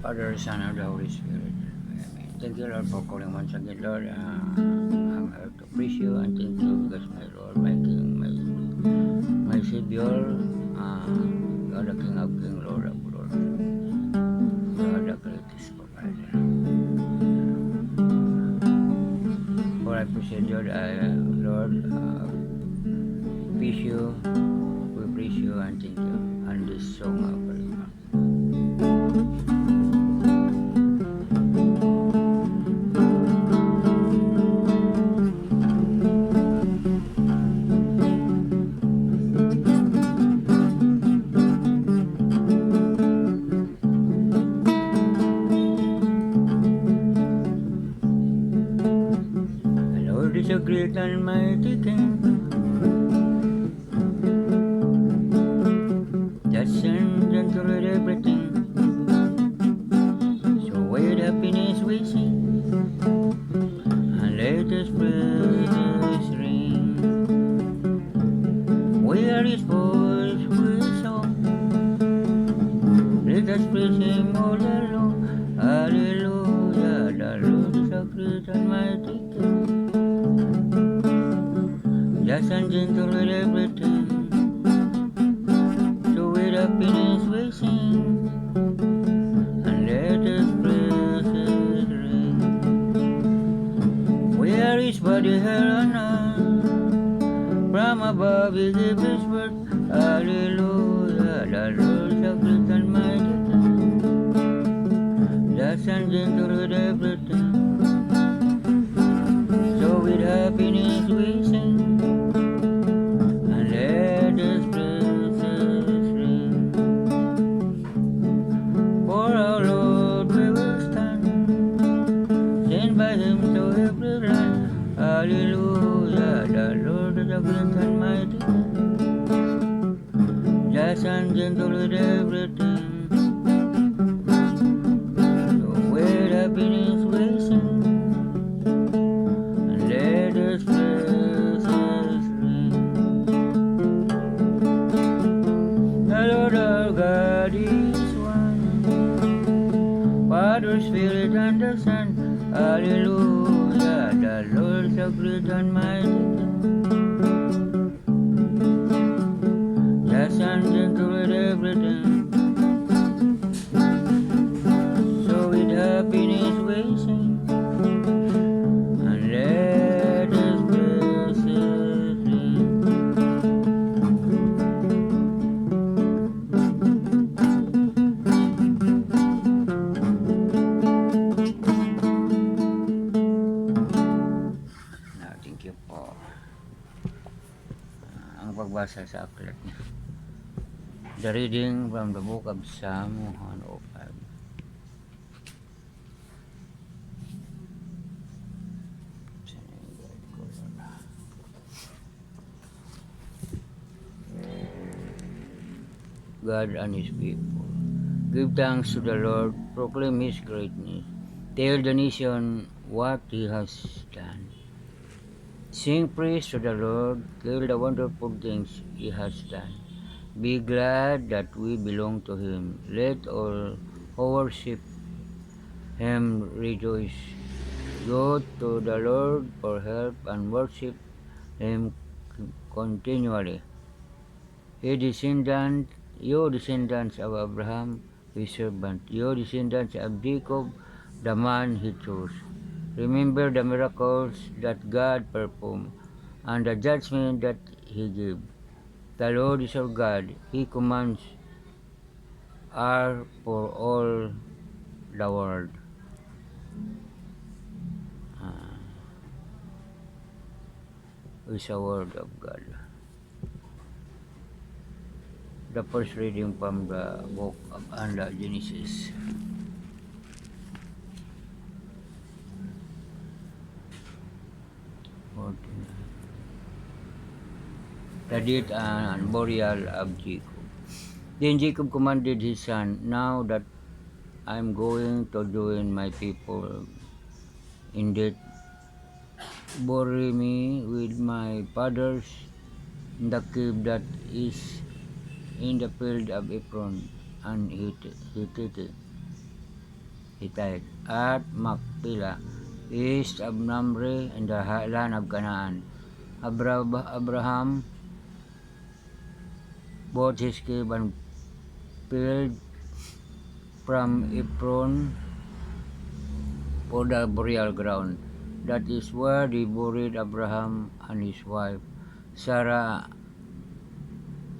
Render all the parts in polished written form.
Father, Son, and the Holy Spirit. Amen. Thank you, Lord, for calling once again, Lord. I'm here to praise you and thank you because my Lord, my King, my Savior, you are the King of Kings, Lord of Lords. You are the greatest provider. For I appreciate you, Lord, praise you, we praise you and thank you. And this song of prayer. The Lord is a great and mighty King, just and gentle with everything. So with happiness we sing, and let us praises ring. We are His voice with song, let us praise Him all along. Hallelujah, the Lord is a great and mighty King, just and gentle with everything. So with happiness we sing, and let us praises ring. We are His body here on earth, from above He gives His word. Hallelujah, the Lord is a great and mighty King, just and gentle with everything. So with happiness we sing, and let His praises ring. For our Lord we will stand, sent by Him to every land. Hallelujah, the Lord is a great and mighty King, just and gentle with everything. So with happiness we sing, and let His praises ring. The Lord our God is one, Father, Spirit, and the Son. Hallelujah, the Lord is a great and mighty King, just and gentle with everything. So with happiness we sing, and let His praises ring. Now, thank you po. Ang pagbasa sa aklat niya. The reading from the book of Psalm 105. God and His people. Give thanks to the Lord, proclaim His greatness, tell the nation what He has done. Sing praise to the Lord, tell the wonderful things He has done. Be glad that we belong to Him. Let all who worship Him rejoice. Go to the Lord for help and worship Him continually. You descendants of Abraham, His servant, you descendants of Jacob, the man He chose. Remember the miracles that God performed and the judgment that He gave. The Lord is our God. His commands are for all the world. Is the word of God. The first reading from the book of Genesis. The death and burial of Jacob. Then Jacob commanded his son, now that I am going to join my people in death, bury me with my fathers in the cave that is in the field of Ephron and Hittite. Hittite, at Machpelah, east of Mamre in the land of Canaan. Abraham bought his cave and field from Ephron for the burial ground. That is where they buried Abraham and his wife Sarah.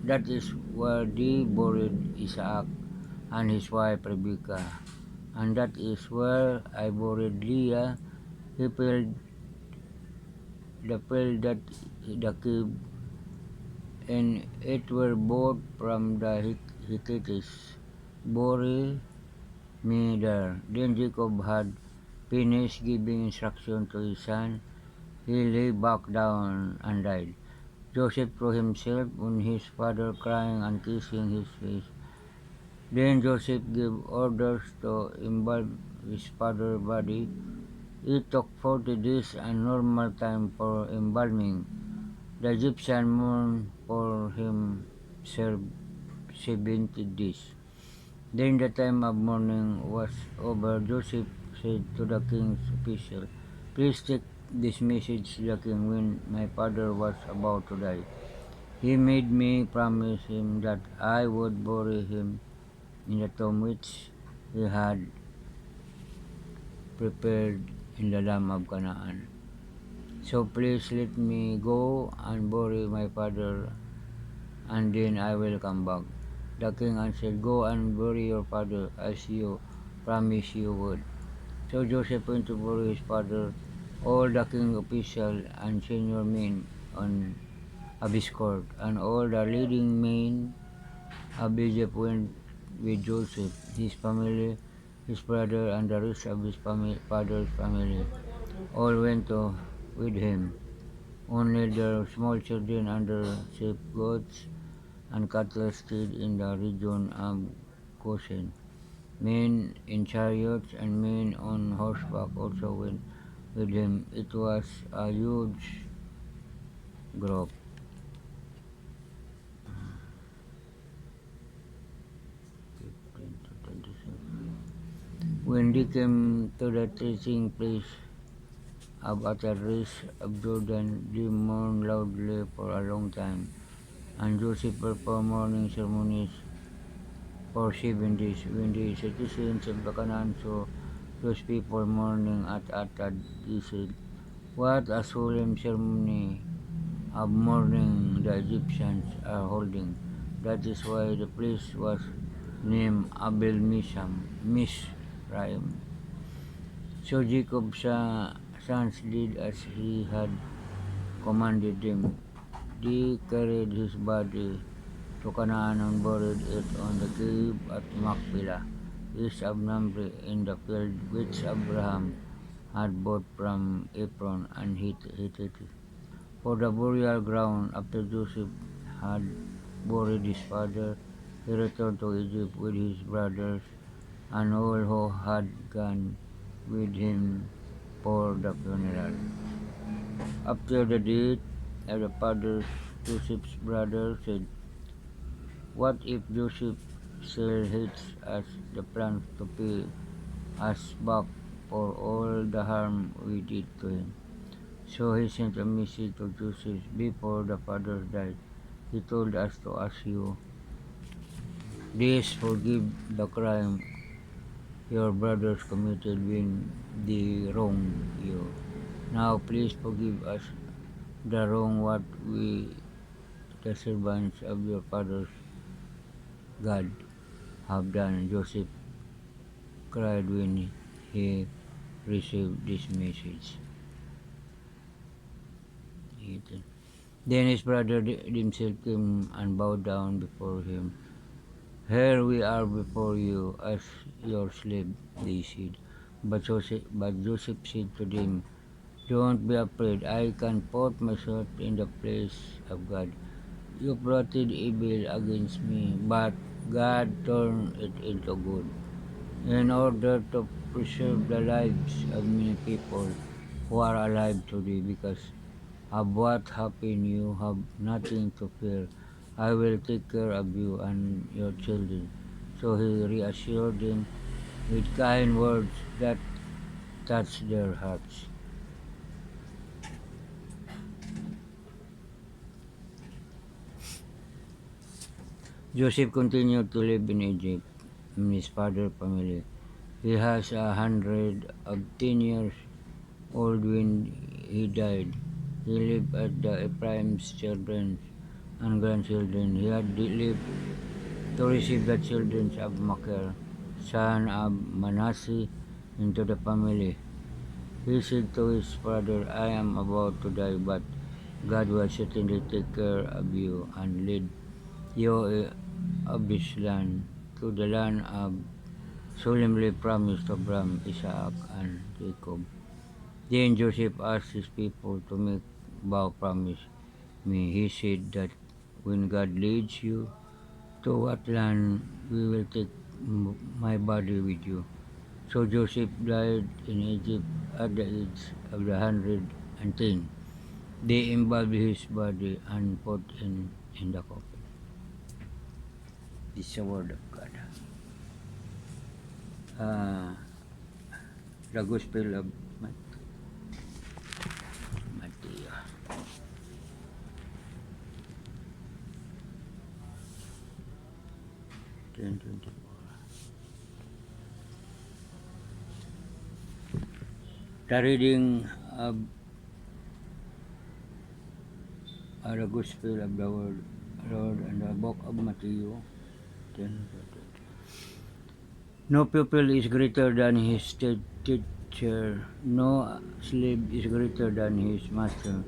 That is where they buried Isaac and his wife Rebekah. And that is where I buried Leah. He filled the field that the cave, and it were bought from the Hittites. Bury me there. Then Jacob had finished giving instruction to his son. He lay back down and died. Joseph threw himself on his father, crying and kissing his face. Then Joseph gave orders to embalm his father's body. It took 40 days and normal time for embalming. The Egyptian mourned for him 70 days. Then the time of mourning was over. Joseph said to the king's official, "Please take this message to the king when my father was about to die. He made me promise him that I would bury him in the tomb which he had prepared in the land of Canaan. So please let me go and bury my father, and then I will come back." The king answered, "Go and bury your father as you promised you would." So Joseph went to bury his father. All the king officials and senior men of his court, and all the leading men of Egypt went with Joseph. His family, his brother, and the rest of his father's family all went with him. Only the small children and the sheep, goats, and cattle stayed in the region of Goshen. Men in chariots and men on horseback also went with him. It was a huge group. 15 to 27. When they came to the threshing place at the rise of Jordan, they mourned loudly for a long time, and Joseph performed mourning ceremonies for 7 days. When the citizens of Canaan saw those people mourning at Atad, they said, "What a solemn ceremony of mourning the Egyptians are holding." That is why the place was named Abel Mishraim. So Jacob's sons did as he had commanded them. They carried his body to Canaan and buried it on the cave at Machpelah, east of Mamre, in the field which Abraham had bought from Ephron and Hittite for the burial ground. After Joseph had buried his father, he returned to Egypt with his brothers and all who had gone with him for the funeral. After the death of the fathers, Joseph's brothers said, "What if Joseph still hates us the plans to pay us back for all the harm we did to him?" So he sent a message to Joseph before the fathers died. He told us to ask you, "Please forgive the crime your brothers committed when they wronged you. Now please forgive us the wrong what we, the servants of your fathers God, have done." Joseph cried when he received this message. Then his brothers themselves came and bowed down before him. "Here we are before you as your slave," they said. But Joseph said to them, "Don't be afraid. I can put myself in the place of God. You plotted evil against me, but God turned it into good, in order to preserve the lives of many people who are alive today. Because of what happened, you have nothing to fear. I will take care of you and your children." So he reassured them. with kind words that touch their hearts. Joseph continued to live in Egypt in his father's family. He has 110 years old when he died. He lived at the Ephraim's children and grandchildren. He had lived to receive the children of Machir, son of Manasseh, into the family. He said to his father, I am about to die, but God will certainly take care of you and lead you of this land to the land of solemnly promised to Abraham, Isaac, and Jacob. Then Joseph asked his people to make vow promise me. He said that when God leads you to what land we will take my body with you. So Joseph died in Egypt at the age of 110. They embalmed his body and put in the coffin. This is the word of God. Uh, the Gospel of Matthew. 10:24. The reading of the Gospel of the Lord and the book of Matthew 10:20. No pupil is greater than his teacher, no slave is greater than his master.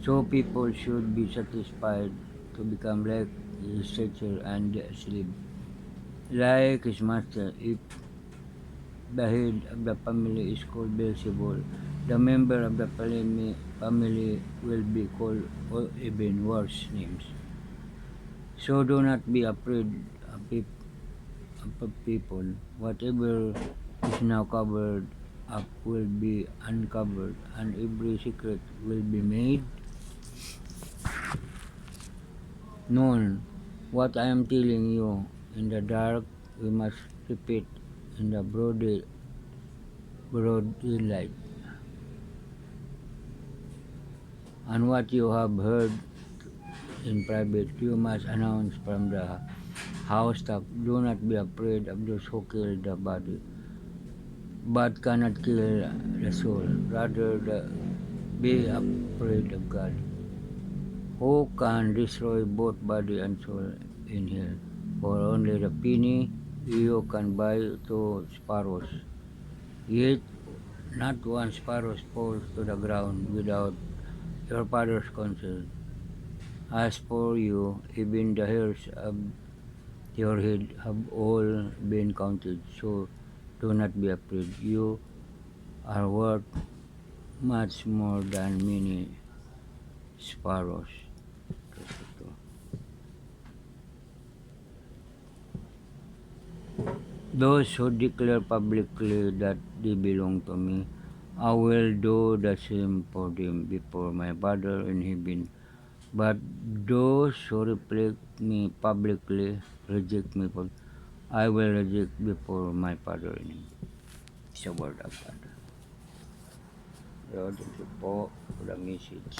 So people should be satisfied to become like his teacher and the slave, like his master. If the head of the family is called Beelzebul, the member of the family will be called even worse names. So do not be afraid of people. Whatever is now covered up will be uncovered, and every secret will be made known. What I am telling you in the dark, we must repeat in the broad daylight. And what you have heard in private, you must announce from the housetop. Do not be afraid of those who kill the body, but cannot kill the soul. Rather, be afraid of God, who can destroy both body and soul in hell. For only the penny you can buy 2 sparrows. Yet not one sparrow falls to the ground without your Father's consent. As for you, even the hairs of your head have all been counted. So do not be afraid. You are worth much more than many sparrows. Those who declare publicly that they belong to me, I will do the same for them before my Father in heaven. But those who reject me publicly, I will reject before my Father in heaven. It's a word of God. Lord, thank you po for the message.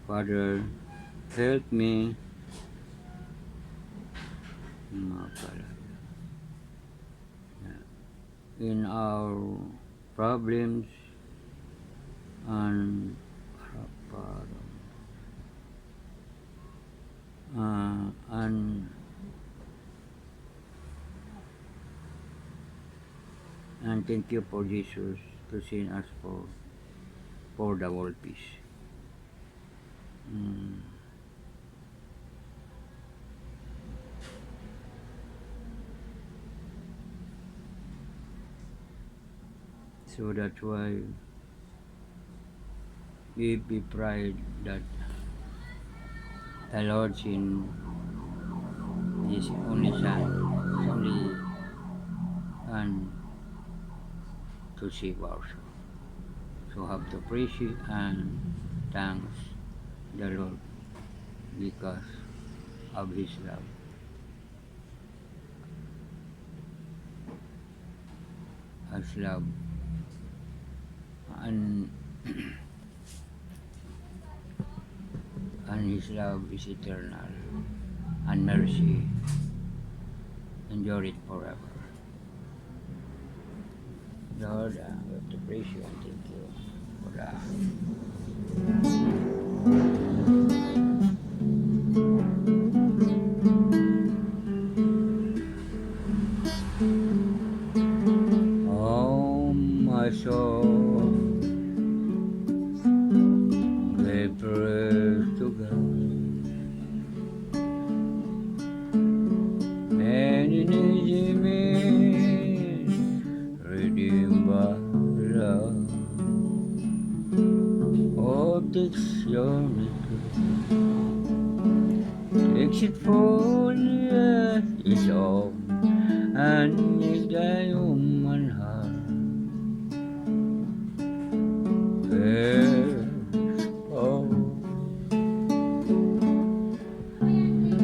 Father, help me in our problems and and thank you for Jesus to send us for the world peace. So that's why we be pride that the Lord sent His only Son, His only Son to save our soul. So have to praise you and thanks the Lord because of His love. His love and His love is eternal and mercy endure it forever. Lord, we have to praise you and thank you for that. Oh, my soul, give praise to God. And in His image, redeemed by love. Oh, takes your takes it for the earth is all, and is thy human heart. Oh,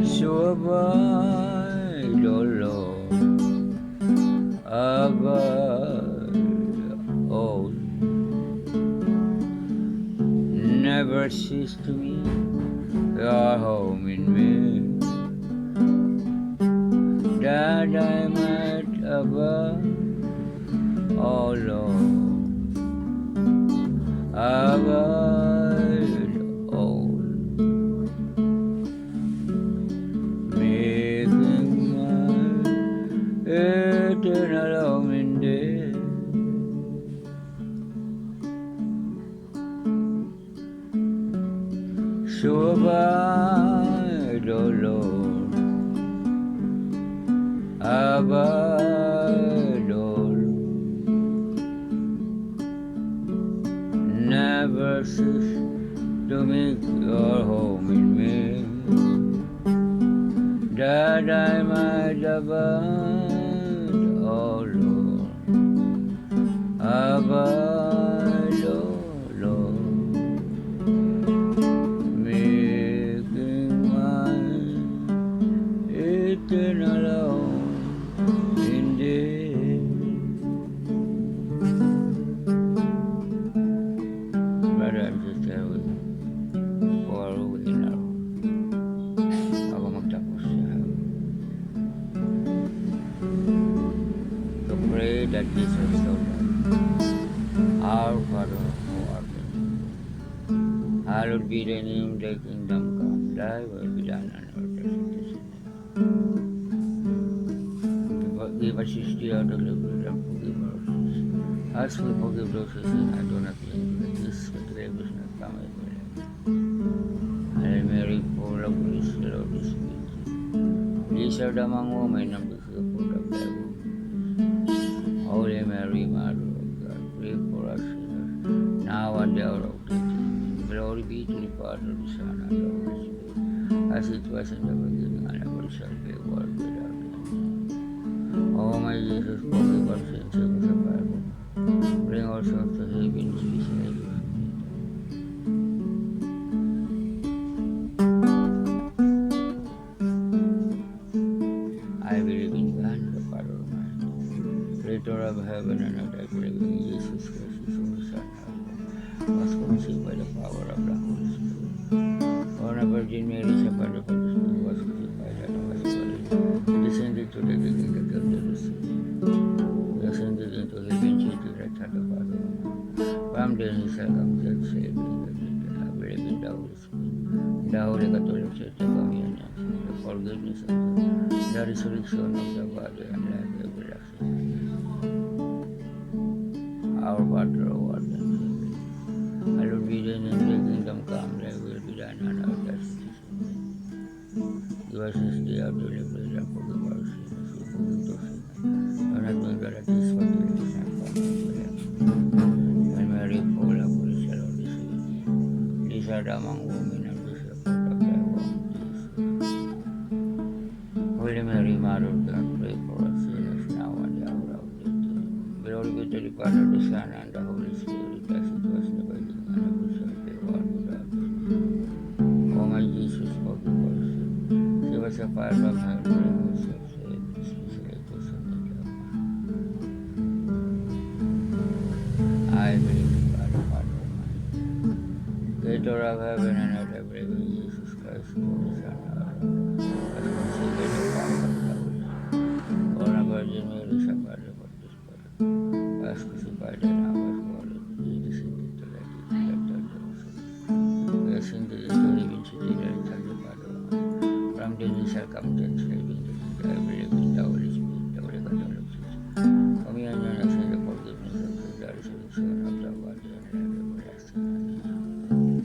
so abide, O Lord, abide, oh, never cease to me your home in me, that I might abide, O Lord, abide, oh, making my eternal home in thee. So abide, O Lord, abide, O Lord, never cease to make your home in me, that I might abide, O Lord, abide, O Lord, making my eternal home in thee. Brother and sister, for we now, bago magtapos to pray that Jesus told us, our Father who art in heaven, hallowed be thy name, thy kingdom come, thy will be done on earth as it is in heaven. Give us this day our daily bread and forgive our sins, as we forgive those who sin and do not lead us into temptation, but deliver us from evil. Hail Mary, full of grace, the Lord is with thee. Blessed art thou among women, and blessed is the fruit of thy womb. Holy Mary, Mother of God, pray for us sinners, now and the hour of death. Glory be to the Father, the Son, and the Holy Spirit, as it was in the beginning, and ever shall be, world without end. O my Jesus, forgive our sins, save us from fire. Bring our souls to heaven, especially those who need thy mercy. I believe in God, the Father Almighty, creator of heaven and earth. I believe in Jesus Christ, His only Son, our Lord, was conceived by the power of the Holy Spirit. Born of Virgin Mary, suffered under Pontius Pilate, was crucified and was buried. He descended to the dead in the grave of the sea. He ascended into heaven, seated at the Father Almighty. From there He shall come to save the living. I believe in the Holy Spirit, in the Holy Catholic Church, the communion of sins, the forgiveness of sins, the resurrection of the body, and life everlasting. Our Father, who art in heaven, hallowed be thy name, thy kingdom come, thy will be done on earth as it is in heaven. Give us this day our daily bread, and forgive our sins, as we forgive those sinners. Do not bring us into temptation, but deliver us from evil. Holy Mary, Mother of God, pray for us sinners now and the hour of death. Amen. Glory be to the Father, the Son, and the Holy Spirit, as it was in the beginning, and ever shall be, world without end. O my Jesus, forgive us. Save us a fire from hell, bring us of sin, especially those who need of I believe in God, the Father Almighty, Creator of heaven and earth, I believe in Jesus Christ, who is the Son of God, was conceived by the power of the Holy Spirit, born of Virgin Mary, suffered the Holy Spirit, was crucified and now was buried, he descended to the deep, left of the soul. We ascended into the living city, there is the Father Almighty. From thence he shall come judge the living and the dead. I believe in the Holy Spirit, the Holy Catholic Church, communion of sins, the forgiveness of sins, the resurrection of the body, and life everlasting. Amen.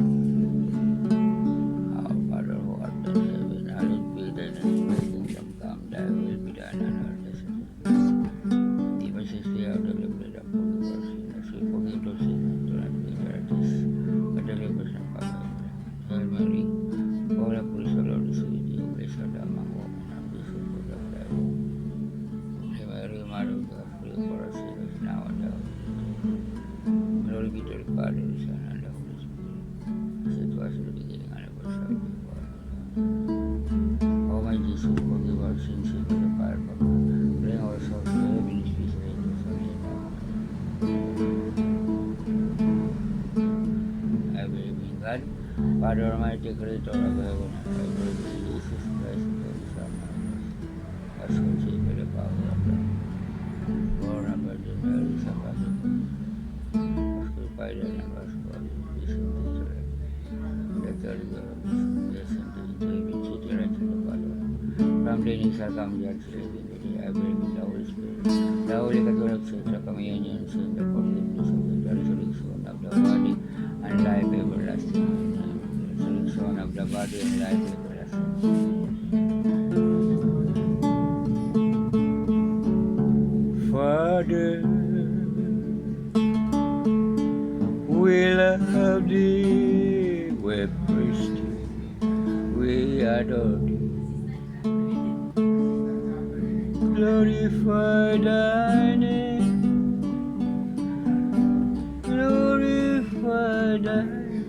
Our Father who art in heaven, hallowed be thy name. Thy kingdom come, thy will be done on earth as it is in heaven. Give us this day our daily bread, and forgive us sins, as we forgive those who sin. Do not bring us into temptation, but deliver us from evil. Hail Mary, full of grace, the Lord is with thee. Blessed art thou among women, and blessed is the fruit of thy womb. Holy Mary, Mother of God, pray for us sinners now and at the hour of death. Amen. Glory be to the Father, the Son, and the Holy Spirit, as it was in the beginning, and ever shall be, world without end. O my Jesus, forgive our sins, save us from the fire of hell. Bring our souls to heaven, especially those who need thy mercy. I believe in God, Father Almighty, Creator of heaven and earth. I believe in Jesus Christ, who is the Son of God, was conceived by the power of the Holy Spirit, born of Virgin Mary, suffered the Holy Spirit, was crucified and was buried, he descended to the dead. The third day of his descended into the living city, right to the Father. From thence he shall come judge the living and the dead. I believe in the Holy Spirit, the Holy Catholic Church, the communion of sins, the forgiveness of sins, the resurrection of the body, and life everlasting. Amen. The resurrection of the body and life everlasting. Father, we love thee, we praise thee, we adore thee. Glorify thy name, glorify thy name,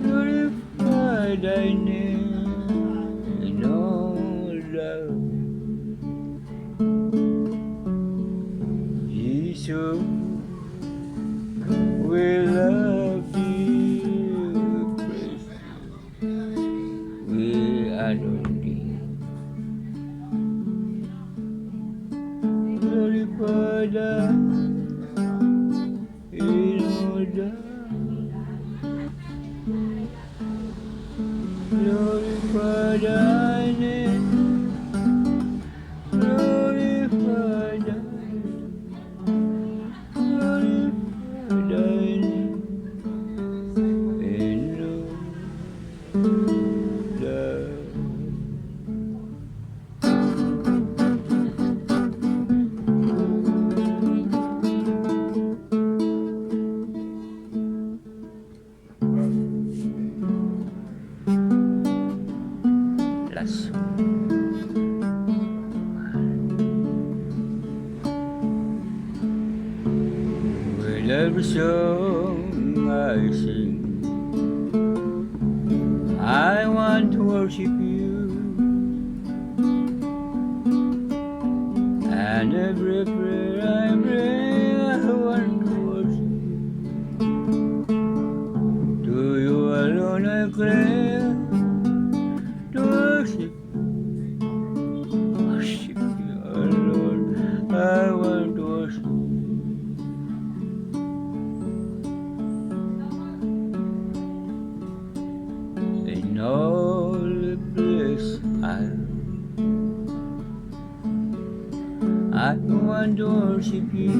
glorify thy name in all love. Jesus, we love thee, we praise thee, we adore thee. Glorify thy in all love. Glorify thy name, glorify thy name, glorify thy name in all love. Last song. With every song I sing, I want to worship you, and every prayer I bring, I want to worship you. To you alone I claim to worship you, alone I want to worship you. In all the place I want to worship you.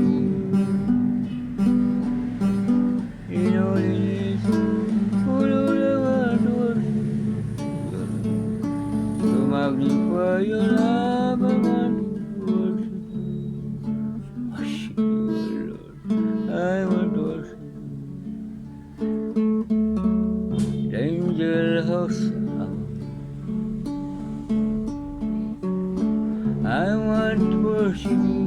In all it is, oh Lord, I want to worship you. To magnify your love, I want to worship you, Lord. I want to worship you. The angel hosts worship